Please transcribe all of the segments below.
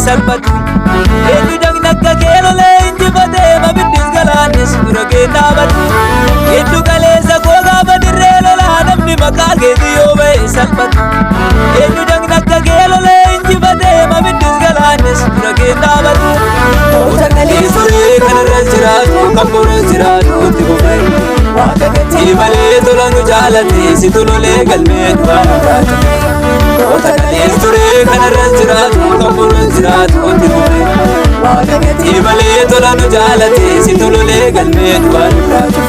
salphatu eenyu dhagna akka keelolee injifatee mabiddis galaanis dura keennaabatu eenyu galeessa koo gaafa dirree lolaa namni maqaa keetii yoo ba'e salphatu eenyu dhagna akka keelolee injifatee mabiddis galaanis dura keennaabatu oota galeessuree kanarra jiraatu kan boru jiraatu itti fufee waaqa gatii malee tola nu jaalate si tololee galmee du'aa nu taate oota galeessuree kanarra jiraatu kan boru jiraatu itti fufee waaqa gatii malee tola nu jaalate si tololee galmee du'aa nu taate.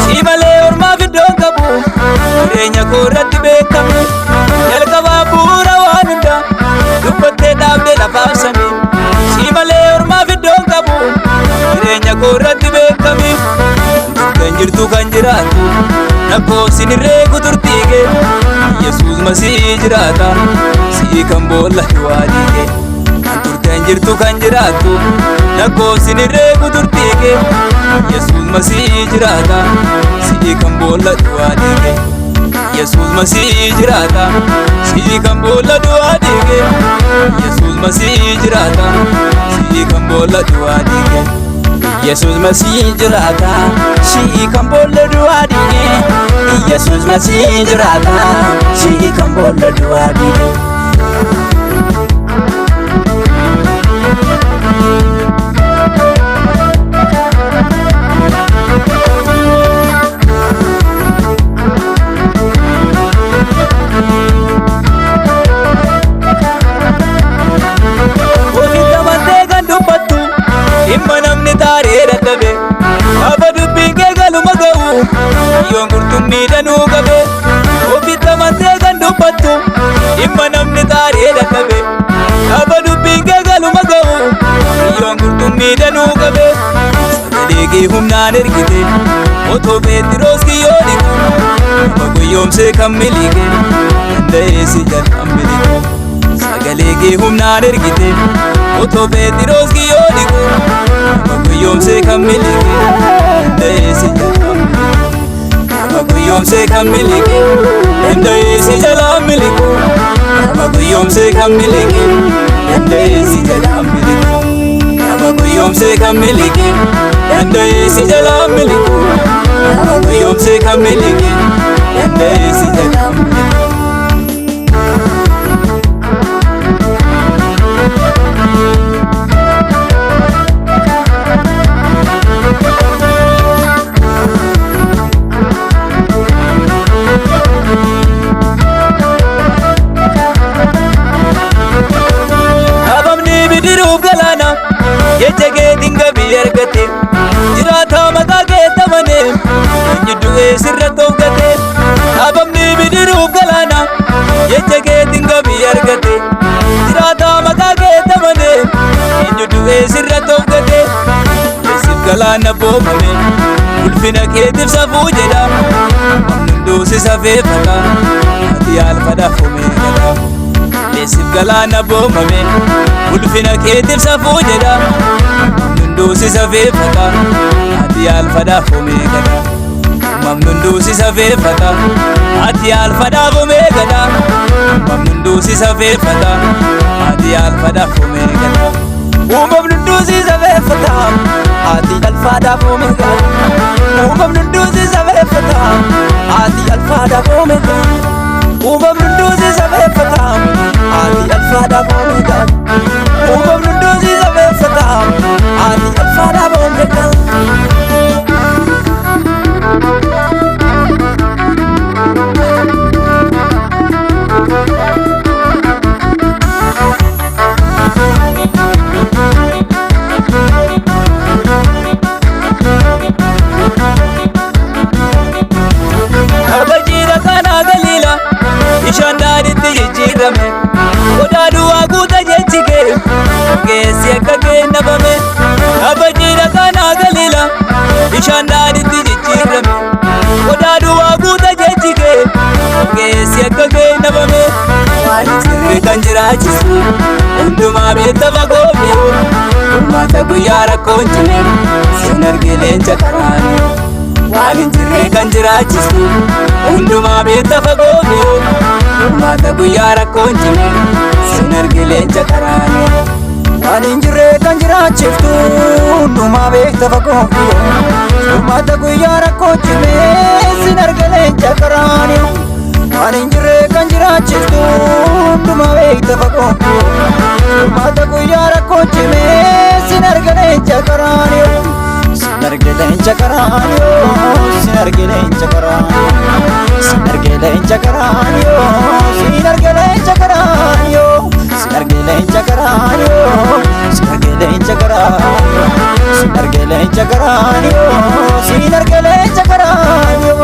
Si malee ormaaf iddoon qabu jireenya koo irratti beekamu jalqabaa bu'uura waan hundaa dubbattee dhaabdee lafaaf samii si malee ormaaf iddoon qabu jireenya koo irratti beekami kan jirtu kan jiraatu nakkoofsin irree turtiige Yesuus Masiihii jiraata si'i kan boolla du'aa dhiige kan jirtu kan jiraatu nakkoofsin irree turtiige Yesuus Masiihii jiraata si'i kan boolla du'aa dhiige Yesuus Masiihii jiraata si'i kan boolla du'aa dhiige Yesuus Masiihii jiraata si'i kan boolla du'aa dhiige Yesuus Masiihii jiraata si'i kan boolla du'aa dhiige Yesuus Masiihii jiraata si'i kan boolla du'aa dhiige. Aba dubbiin kee galuma ga'u yoon qurxummii danuu qabe ofitti amantee kan dubbattu dhimma namni taaree dadhabe aba dubbiin kee galuma ga'u yoon qurxummii danuu qabe sagalee kee humnaan ergite otoo Phexros kiyyoo dhiqu nama guyyoomsee kan miliqe danda'ee si jal'aan miliqu sagalee kee humnaan ergite otoo Phexros kiyyoo dhiqu nama guyyoomsee kan miliqe danda'ee si jal'aan miliqu nama guyyoomsee kan miliqe danda'ee si jal'aan miliqu nama guyyoomsee kan miliqe danda'ee si jal'aan miliqu nama guyyoomsee kan miliqe danda'ee si jal'aan miliqu nama guyyoomsee kan miliqe danda'ee si jal'aan miliqu. eenyu du'ee sirratti of gate dhaabamni bidiruuf galaana jecha keetiin gabii argate jiraataa maqaa kee tamane eenyu du'ee sirratti of gate yeesiif galaana boomame ulfina keetiif safuu jedha hunduu safeeffata ati alfadhaaf omeegadha yeesiif galaana boomame ulfina keetiif safuu jedha hunduu safeeffata ati alfadhaaf omeegadha mamnunduu safeeffata ati alfadhaaf omeegadha mamnunduu safeeffata ati alfadhaaf omeegadha uumamnunduu safeeffata ati alfadhaaf omeegadha uumamnunduu safeeffata ati alfadhaaf omeegadha uumamnunduu safeeffata ati alfadhaaf omeegadha uumamnunduu safeeffata ati alfadhaaf omeegadha ishaan daadhiitti jijjiirame godaa du'aa guuta jechi kee geessi akka kennabame abba jiidha kanaa galiila ishaan daadhiitti jijjiirame godaa du'aa guuta jechi kee geessi akka kennabame waan sirrii kan jiraachisu hundumaa beekta fagoo dhiyoo furmaata guyyaa rakkoon cimee sin arge leenca karaanii waan sirrii kan jiraachisu hundumaa beekta fagoo dhiyoo furmaata guyyaa rakkoon cimee sin arge leenca karaanii waan sirrii kan jiraachiftu hundumaa beekta fagoo dhiyoo furmaata guyyaa rakkoon cimee sin arge leenca karaanii waan sirrii kan jiraachiftu hundumaa beekta fagoo dhiyoo furmaata guyyaa rakkoon cimee sin arge leenca karaanii Sinargelencha karanyo, sinargelencha karanyo, sinargelencha karanyo, sinargelencha karanyo, sinargelencha karanyo, sinargelencha karanyo, sinargelencha karanyo, sinargelencha karanyo.